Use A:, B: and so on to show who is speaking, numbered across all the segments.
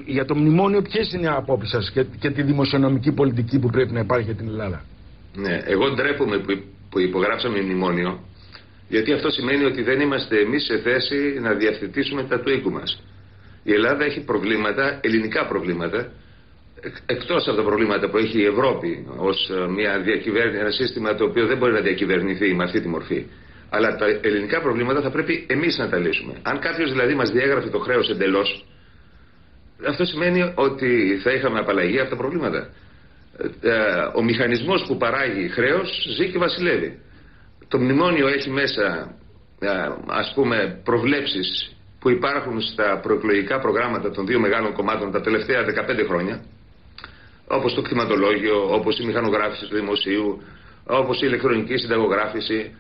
A: Για το μνημόνιο, ποιες είναι οι απόψεις σας και τη δημοσιονομική πολιτική που πρέπει να υπάρχει για την Ελλάδα?
B: Ναι, εγώ ντρέπομαι που υπογράψαμε μνημόνιο, γιατί αυτό σημαίνει ότι δεν είμαστε εμείς σε θέση να διευθετήσουμε τα του οίκου μας. Η Ελλάδα έχει προβλήματα, ελληνικά προβλήματα, εκτός από τα προβλήματα που έχει η Ευρώπη ως ένα σύστημα το οποίο δεν μπορεί να διακυβερνηθεί με αυτή τη μορφή. Αλλά τα ελληνικά προβλήματα θα πρέπει εμείς να τα λύσουμε. Αν κάποιος δηλαδή μας διέγραφε το χρέος εντελώς, αυτό σημαίνει ότι θα είχαμε απαλλαγή από τα προβλήματα. Ο μηχανισμός που παράγει χρέος ζει και βασιλεύει. Το μνημόνιο έχει μέσα, ας πούμε, προβλέψεις που υπάρχουν στα προεκλογικά προγράμματα των δύο μεγάλων κομμάτων τα τελευταία 15 χρόνια, όπως το κτηματολόγιο, όπως η μηχανογράφηση του δημοσίου, όπως η ηλεκτρονική συνταγογράφηση,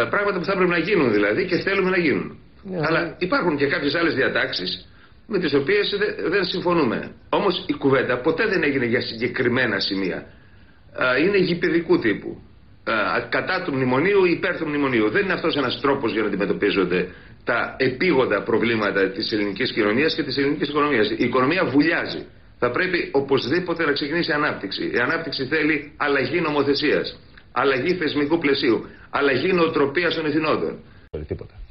B: πράγματα που θα πρέπει να γίνουν δηλαδή και θέλουμε να γίνουν. Αλλά υπάρχουν και κάποιες άλλες διατάξεις με τις οποίες δεν συμφωνούμε. Όμως η κουβέντα ποτέ δεν έγινε για συγκεκριμένα σημεία. Είναι γηπεδικού τύπου. Κατά του μνημονίου ή υπέρ του μνημονίου. Δεν είναι αυτός ένας τρόπος για να αντιμετωπίζονται τα επίγοντα προβλήματα της ελληνικής κοινωνίας και της ελληνικής οικονομίας. Η οικονομία βουλιάζει. Θα πρέπει οπωσδήποτε να ξεκινήσει η ανάπτυξη. Η ανάπτυξη θέλει αλλαγή νομοθεσίας, αλλαγή θεσμικού πλαισίου, αλλαγή νοοτροπίας των ηθινόντων.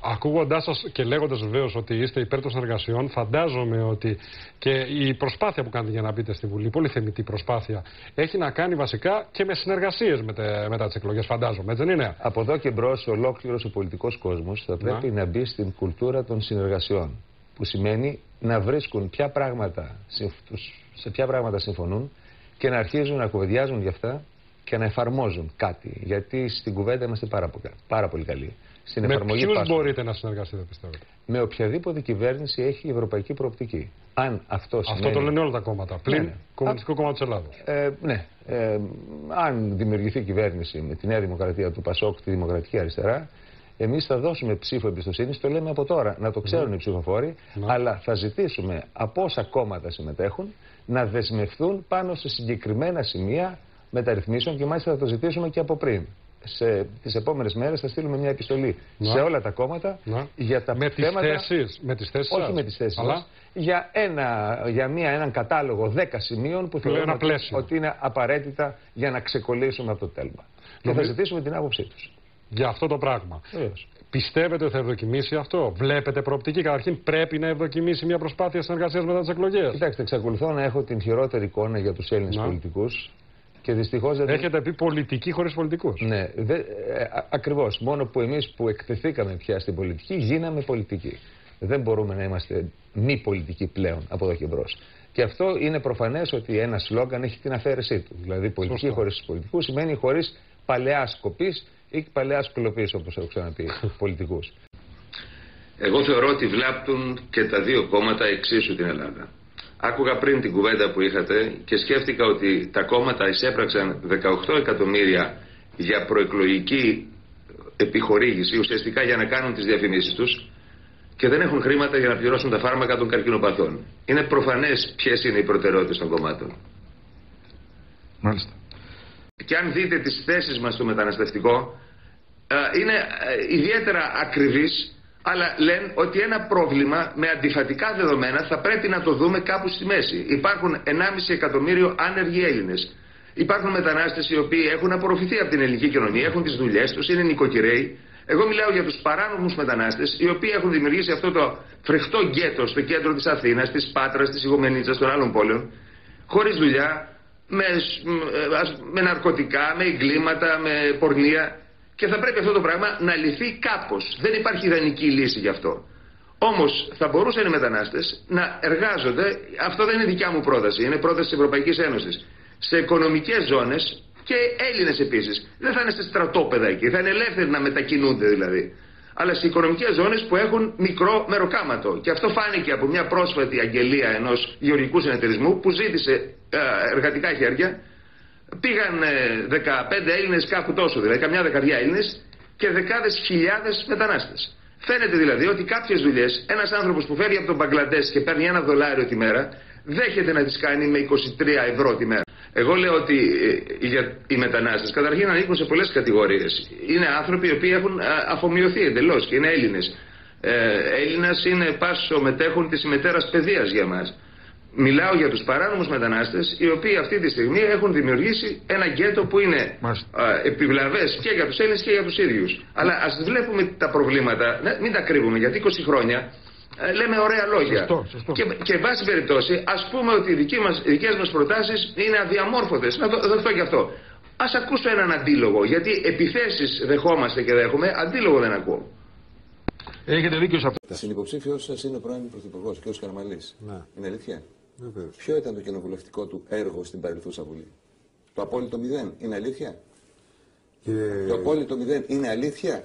C: Ακούγοντάς σας και λέγοντας βεβαίως ότι είστε υπέρ των συνεργασιών, φαντάζομαι ότι και η προσπάθεια που κάνετε για να μπείτε στη Βουλή, πολύ θεμιτή προσπάθεια, έχει να κάνει βασικά και με συνεργασίες μετά τις εκλογές, φαντάζομαι, έτσι δεν είναι?
D: Από εδώ και μπρος ολόκληρος ο πολιτικός κόσμος θα πρέπει να μπει στην κουλτούρα των συνεργασιών. Που σημαίνει να βρίσκουν σε ποια πράγματα συμφωνούν και να αρχίζουν να κουβεντιάζουν γι' αυτά και να εφαρμόζουν κάτι. Γιατί στην κουβέντα είμαστε πάρα πολύ καλοί. Στην εφαρμογή
C: με ποιους μπορείτε να συνεργαστείτε, πιστεύετε?
D: Με οποιαδήποτε κυβέρνηση έχει ευρωπαϊκή προοπτική. Αν αυτό
C: το λένε όλα τα κόμματα. Πλην Κομμουνιστικό Κόμμα της Ελλάδος.
D: Αν δημιουργηθεί κυβέρνηση με τη Νέα Δημοκρατία, του Πασόκ, τη Δημοκρατική Αριστερά, εμείς θα δώσουμε ψήφο εμπιστοσύνης, το λέμε από τώρα, να το ξέρουν οι ψηφοφόροι, αλλά θα ζητήσουμε από όσα κόμματα συμμετέχουν να δεσμευτούν πάνω σε συγκεκριμένα σημεία μεταρρυθμίσεων και μάλιστα θα το ζητήσουμε και από πριν. Τις επόμενες μέρες θα στείλουμε μια επιστολή σε όλα τα κόμματα για τα θέματα.
C: Με τις θέσεις
D: όχι με τις θέσεις αλλά για έναν κατάλογο 10 σημείων που θεωρούμε ότι είναι απαραίτητα για να ξεκολλήσουμε από το τέλμα. Και θα ζητήσουμε την άποψή τους.
C: Για αυτό το πράγμα. Πιστεύετε ότι θα ευδοκιμήσει αυτό? Βλέπετε προοπτική? Καταρχήν, πρέπει να ευδοκιμήσει μια προσπάθεια συνεργασίας μετά τις εκλογές?
D: Κοιτάξτε, εξακολουθώ να έχω την χειρότερη εικόνα για τους Έλληνες πολιτικούς. Και δυστυχώς
C: έχετε πει πολιτική χωρίς πολιτικούς.
D: Ναι, ακριβώς. Μόνο που εμείς που εκτεθήκαμε πια στην πολιτική, γίναμε πολιτικοί. Δεν μπορούμε να είμαστε μη πολιτικοί πλέον από εδώ και μπρος. Και αυτό είναι προφανές ότι ένα σλόγγαν έχει την αφαίρεσή του. Δηλαδή, πολιτική χωρίς πολιτικούς σημαίνει χωρίς παλαιάς κοπής ή παλαιάς κλοπής, όπως έχω ξαναπεί, πολιτικούς.
B: Εγώ θεωρώ ότι βλάπτουν και τα δύο κόμματα εξίσου την Ελλάδα. Άκουγα πριν την κουβέντα που είχατε και σκέφτηκα ότι τα κόμματα εισέπραξαν 18 εκατομμύρια για προεκλογική επιχορήγηση, ουσιαστικά για να κάνουν τις διαφημίσεις τους, και δεν έχουν χρήματα για να πληρώσουν τα φάρμακα των καρκινοπαθών. Είναι προφανές ποιες είναι οι προτεραιότητες των κομμάτων.
A: Μάλιστα.
B: Και αν δείτε τις θέσεις μας στο μεταναστευτικό, είναι ιδιαίτερα ακριβείς, αλλά λένε ότι ένα πρόβλημα με αντιφατικά δεδομένα θα πρέπει να το δούμε κάπου στη μέση. Υπάρχουν 1,5 εκατομμύριο άνεργοι Έλληνες. Υπάρχουν μετανάστες οι οποίοι έχουν απορροφηθεί από την ελληνική κοινωνία, έχουν τις δουλειές τους, είναι νοικοκυρέοι. Εγώ μιλάω για τους παράνομους μετανάστες, οι οποίοι έχουν δημιουργήσει αυτό το φρεχτό γκέτο στο κέντρο της Αθήνας, της Πάτρας, της Ιγομενίτσας, των άλλων πόλεων, χωρίς δουλειά, με ναρκωτικά, με εγκλήματα, με πορνεία. Και θα πρέπει αυτό το πράγμα να λυθεί κάπως. Δεν υπάρχει ιδανική λύση γι' αυτό. Όμως θα μπορούσαν οι μετανάστες να εργάζονται, αυτό δεν είναι δικιά μου πρόταση, είναι πρόταση της Ευρωπαϊκής Ένωσης, σε οικονομικές ζώνες και Έλληνες επίσης. Δεν θα είναι σε στρατόπεδα εκεί, θα είναι ελεύθεροι να μετακινούνται δηλαδή. Αλλά σε οικονομικές ζώνες που έχουν μικρό μεροκάματο. Και αυτό φάνηκε από μια πρόσφατη αγγελία ενός γεωργικού συνεταιρισμού που ζήτησε εργατικά χέρια. Πήγαν 15 Έλληνες, κάπου τόσο δηλαδή, καμιά δεκαριά Έλληνες και δεκάδες χιλιάδες μετανάστες. Φαίνεται δηλαδή ότι κάποιες δουλειές ένας άνθρωπος που φέρει από τον Μπαγκλαντές και παίρνει $1 τη μέρα δέχεται να τις κάνει με 23 ευρώ τη μέρα. Εγώ λέω ότι οι μετανάστες καταρχήν ανήκουν σε πολλές κατηγορίες. Είναι άνθρωποι οι οποίοι έχουν αφομοιωθεί εντελώς και είναι Έλληνες. Έλληνας είναι πάσο μετέχουν της ημετέρας παιδείας για μας. Μιλάω για τους παράνομους μετανάστες, οι οποίοι αυτή τη στιγμή έχουν δημιουργήσει ένα γκέτο που είναι επιβλαβές και για τους Έλληνες και για τους ίδιους. Αλλά ας βλέπουμε τα προβλήματα, μην τα κρύβουμε, γιατί 20 χρόνια λέμε ωραία λόγια.
A: Σωστό.
B: Και εν πάση περιπτώσει, ας πούμε ότι οι δικές μας προτάσεις είναι αδιαμόρφωτες. Να το πω και αυτό. Ας ακούσω έναν αντίλογο, γιατί επιθέσεις δεχόμαστε και δέχομαι, αντίλογο δεν ακούω.
A: Έχετε δίκιο σε αυτό.
E: Συνυποψήφιος σας είναι ο πρώην Πρωθυπουργός, κ. Καραμανλής.
F: Ναι.
E: Είναι αλήθεια?
F: Βεβαίως.
E: Ποιο ήταν το κοινοβουλευτικό του έργο στην παρελθούσα Βουλή? Το απόλυτο 0 είναι αλήθεια? Το απόλυτο 0 είναι αλήθεια?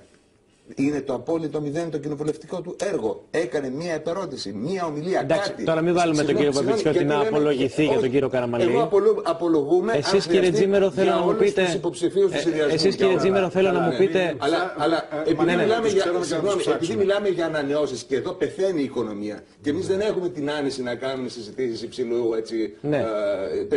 E: Είναι το απόλυτο 0 το κοινοβουλευτικό του έργο? Έκανε μία επερώτηση, μία ομιλία,
G: εντάξει,
E: κάτι?
G: τώρα μην βάλουμε τον κύριο Παπιτσιώτη ότι να απολογηθεί για τον κύριο Καραμανλή.
E: Εγώ απολογούμε.
G: Εσείς κύριε Τζίμερο θέλω να μου πείτε. Εσείς κύριε Τζίμερο θέλω να μου πείτε.
E: Αλλά επειδή μιλάμε για ανανεώσεις και εδώ πεθαίνει η οικονομία και εμείς δεν έχουμε την άνεση να κάνουμε συζητήσεις υψηλού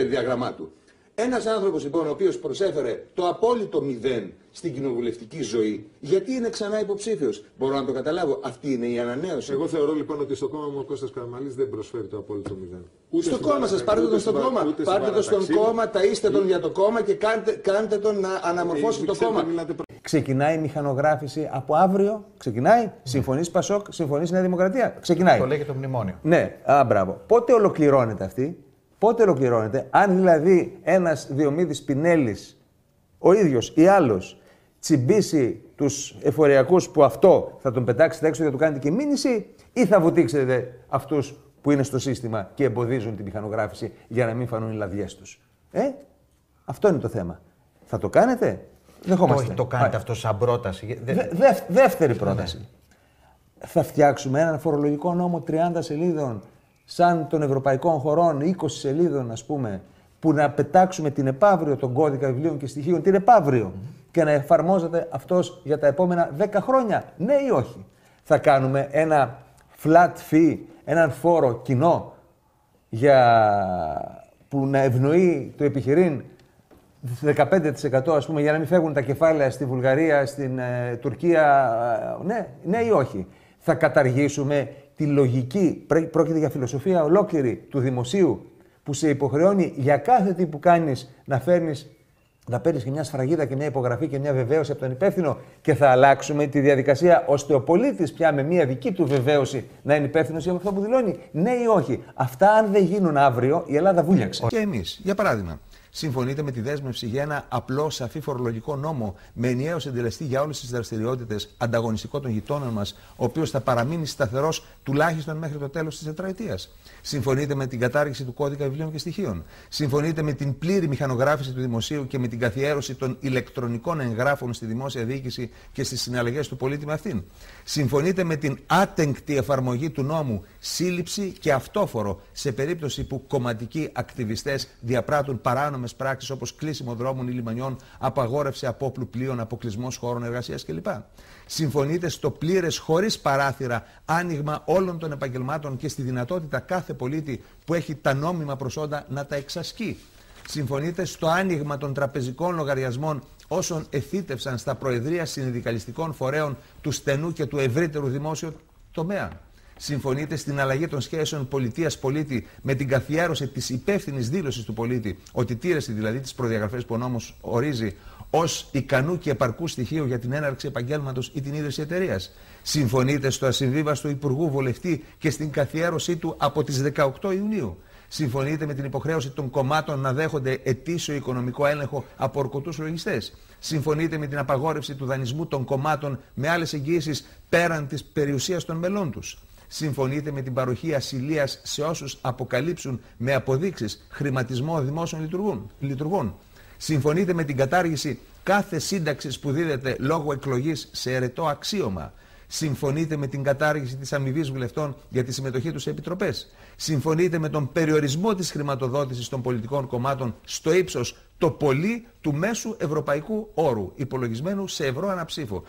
E: διαγραμμάτου. Ένας άνθρωπος λοιπόν ο οποίος προσέφερε το απόλυτο 0 στην κοινοβουλευτική ζωή, γιατί είναι ξανά υποψήφιος? Μπορώ να το καταλάβω. Αυτή είναι η ανανέωση.
F: Εγώ θεωρώ λοιπόν ότι στο κόμμα μου ο Κώστας Καραμανλής δεν προσφέρει το απόλυτο 0.
E: Ούτε στο κόμμα σας, πάρτε τον στο κόμμα. Πάρτε τον στον κόμμα, ταΐστε τον για το κόμμα και κάντε τον να αναμορφώσει το κόμμα.
H: Ξεκινάει η μηχανογράφηση από αύριο. Ξεκινάει. Συμφωνείς Πασόκ, συμφωνείς Νέα Δημοκρατία. Ξεκινάει.
I: Το λέει και το μνημόνιο.
H: Ναι, μπράβο. Πότε ολοκληρώνεται αυτή? Πότε ολοκληρώνεται? Αν δηλαδή ένας Διομήδης Πινέλης, ο ίδιος ή άλλος, τσιμπήσει τους εφοριακούς που αυτό θα τον πετάξετε έξω για να του κάνετε και μήνυση, ή θα βουτήξετε αυτούς που είναι στο σύστημα και εμποδίζουν τη μηχανογράφηση για να μην φανούν οι λαδιές τους? Αυτό είναι το θέμα. Θα το κάνετε? Δεχόμαστε.
I: Όχι, το κάνετε αυτό σαν πρόταση.
H: Δεύτερη πρόταση. Ναι. Θα φτιάξουμε έναν φορολογικό νόμο 30 σελίδων σαν των ευρωπαϊκών χωρών, 20 σελίδων ας πούμε, που να πετάξουμε την επαύριο τον κώδικα βιβλίων και στοιχείων, την επαύριο, και να εφαρμόζεται αυτός για τα επόμενα 10 χρόνια, ναι ή όχι? Θα κάνουμε ένα flat fee, έναν φόρο κοινό που να ευνοεί το επιχειρήν 15% ας πούμε, για να μην φεύγουν τα κεφάλαια στη Βουλγαρία, στην Τουρκία, ναι ή όχι? Θα καταργήσουμε τη λογική, πρόκειται για φιλοσοφία ολόκληρη του δημοσίου, που σε υποχρεώνει για κάθε τι που κάνεις να παίρνεις και μια σφραγίδα και μια υπογραφή και μια βεβαίωση από τον υπεύθυνο, και θα αλλάξουμε τη διαδικασία ώστε ο πολίτης πια με μια δική του βεβαίωση να είναι υπεύθυνος για αυτό που δηλώνει, ναι ή όχι? Αυτά αν δεν γίνουν αύριο, η Ελλάδα βούλιαξε.
D: Και εμείς, για παράδειγμα, συμφωνείτε με τη δέσμευση για ένα απλό, σαφή φορολογικό νόμο με ενιαίο συντελεστή για όλες τις δραστηριότητες, ανταγωνιστικό των γειτόνων μας, ο οποίος θα παραμείνει σταθερός τουλάχιστον μέχρι το τέλος της τετραετίας? Συμφωνείτε με την κατάργηση του κώδικα βιβλίων και στοιχείων? Συμφωνείτε με την πλήρη μηχανογράφηση του δημοσίου και με την καθιέρωση των ηλεκτρονικών εγγράφων στη δημόσια διοίκηση και στις συναλλαγές του πολίτη με αυτήν? Συμφωνείτε με την άτεγκτη εφαρμογή του νόμου σύλληψη και αυτόφορο σε περίπτωση που κομματικοί ακτιβιστές διαπράττουν παράνομες πράξεις όπως κλείσιμο δρόμων ή λιμανιών, απαγόρευση απόπλου πλοίων, αποκλεισμός χώρων εργασίας κλπ? Συμφωνείτε στο πλήρες, χωρίς παράθυρα, άνοιγμα όλων των επαγγελμάτων και στη δυνατότητα κάθε πολίτη που έχει τα νόμιμα προσόντα να τα εξασκεί? Συμφωνείτε στο άνοιγμα των τραπεζικών λογαριασμών όσων εθήτευσαν στα προεδρία συνδικαλιστικών φορέων του στενού και του ευρύτερου δημόσιου τομέα? Συμφωνείτε στην αλλαγή των σχέσεων πολιτείας-πολίτη με την καθιέρωση της υπεύθυνης δήλωσης του πολίτη, ότι τήρησε δηλαδή τις προδιαγραφές που ο νόμος ορίζει ως ικανού και επαρκού στοιχείου για την έναρξη επαγγέλματος ή την ίδρυση εταιρείας? Συμφωνείτε στο ασυμβίβαστο Υπουργού Βολευτή και στην καθιέρωσή του από τις 18 Ιουνίου? Συμφωνείτε με την υποχρέωση των κομμάτων να δέχονται ετήσιο οικονομικό έλεγχο από ορκωτούς λογιστές? Συμφωνείτε με την απαγόρευση του δανεισμού των κομμάτων με άλλες εγγυήσεις πέραν της περιουσίας των μελών τους? Συμφωνείτε με την παροχή ασυλίας σε όσους αποκαλύψουν με αποδείξεις χρηματισμό δημόσιων λειτουργών? Συμφωνείτε με την κατάργηση κάθε σύνταξης που δίδεται λόγω εκλογής σε αιρετό αξίωμα? Συμφωνείτε με την κατάργηση της αμοιβής βουλευτών για τη συμμετοχή τους σε επιτροπές? Συμφωνείτε με τον περιορισμό της χρηματοδότησης των πολιτικών κομμάτων στο ύψος το πολύ του μέσου ευρωπαϊκού όρου, υπολογισμένου σε ευρώ ανά ψήφο?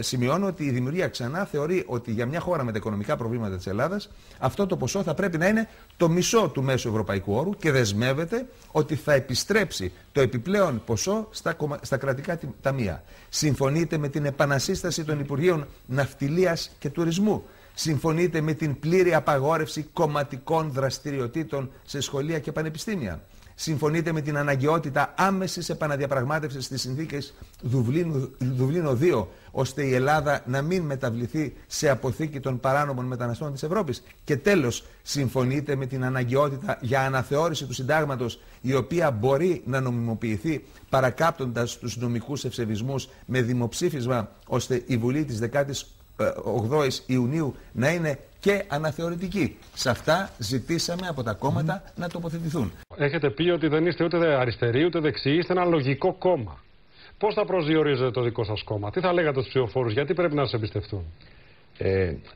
D: Σημειώνω ότι η Δημιουργία ξανά θεωρεί ότι για μια χώρα με τα οικονομικά προβλήματα της Ελλάδας αυτό το ποσό θα πρέπει να είναι το μισό του μέσου ευρωπαϊκού όρου και δεσμεύεται ότι θα επιστρέψει το επιπλέον ποσό στα κρατικά ταμεία. Συμφωνείτε με την επανασύσταση των Υπουργείων Ναυτιλίας και Τουρισμού?
H: Συμφωνείτε με την πλήρη απαγόρευση κομματικών δραστηριοτήτων σε σχολεία και πανεπιστήμια. Συμφωνείτε με την αναγκαιότητα άμεσης επαναδιαπραγμάτευσης στις συνθήκες Δουβλίνο 2, ώστε η Ελλάδα να μην μεταβληθεί σε αποθήκη των παράνομων μεταναστών της Ευρώπης. Και τέλος, συμφωνείτε με την αναγκαιότητα για αναθεώρηση του συντάγματος, η οποία μπορεί να νομιμοποιηθεί παρακάπτοντας τους νομικούς ευσεβισμούς με δημοψήφισμα, ώστε η Βουλή της 18ης Ιουνίου να είναι και αναθεωρητική. Σε αυτά ζητήσαμε από τα κόμματα να τοποθετηθούν.
C: Έχετε πει ότι δεν είστε ούτε αριστεροί ούτε δεξιοί, είστε ένα λογικό κόμμα. Πώς θα προσδιορίζετε το δικό σας κόμμα, τι θα λέγατε στους ψηφοφόρους, γιατί πρέπει να σας εμπιστευτούν?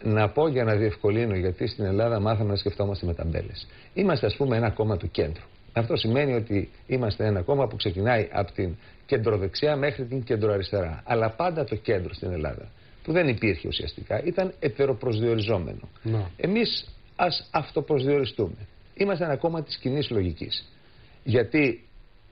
D: Να πω για να διευκολύνω, γιατί στην Ελλάδα μάθαμε να σκεφτόμαστε με ταμπέλες. Είμαστε, ας πούμε, ένα κόμμα του κέντρου. Αυτό σημαίνει ότι είμαστε ένα κόμμα που ξεκινάει από την κεντροδεξιά μέχρι την κεντροαριστερά. Αλλά πάντα το κέντρο στην Ελλάδα, που δεν υπήρχε ουσιαστικά, ήταν ετεροπροσδιοριζόμενο. Εμείς ας αυτοπροσδιοριστούμε. Είμαστε ένα κόμμα της κοινής λογικής. Γιατί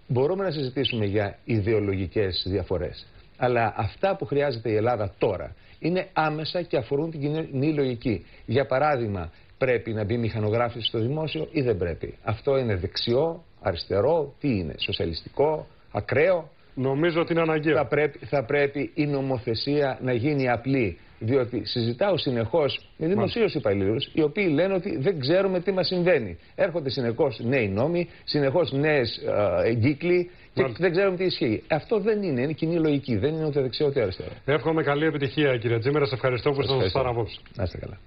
D: μπορούμε να συζητήσουμε για ιδεολογικές διαφορές, αλλά αυτά που χρειάζεται η Ελλάδα τώρα είναι άμεσα και αφορούν την κοινή λογική. Για παράδειγμα, πρέπει να μπει μηχανογράφηση στο δημόσιο ή δεν πρέπει? Αυτό είναι δεξιό, αριστερό, τι είναι, σοσιαλιστικό, ακραίο?
C: Νομίζω ότι είναι αναγκαίο.
D: Θα πρέπει η νομοθεσία να γίνει απλή. Διότι συζητάω συνεχώς με δημοσίους υπαλλήλους, οι οποίοι λένε ότι δεν ξέρουμε τι μας συμβαίνει. Έρχονται συνεχώς νέοι νόμοι, συνεχώς νέες εγκύκλοι και δεν ξέρουμε τι ισχύει. Αυτό δεν είναι κοινή λογική, δεν είναι ούτε δεξιό ούτε αριστερό.
C: Εύχομαι καλή επιτυχία, κύριε Τζίμερα. Σε ευχαριστώ που ήσασταν στο Σταρ απόψε.
D: Να είστε καλά.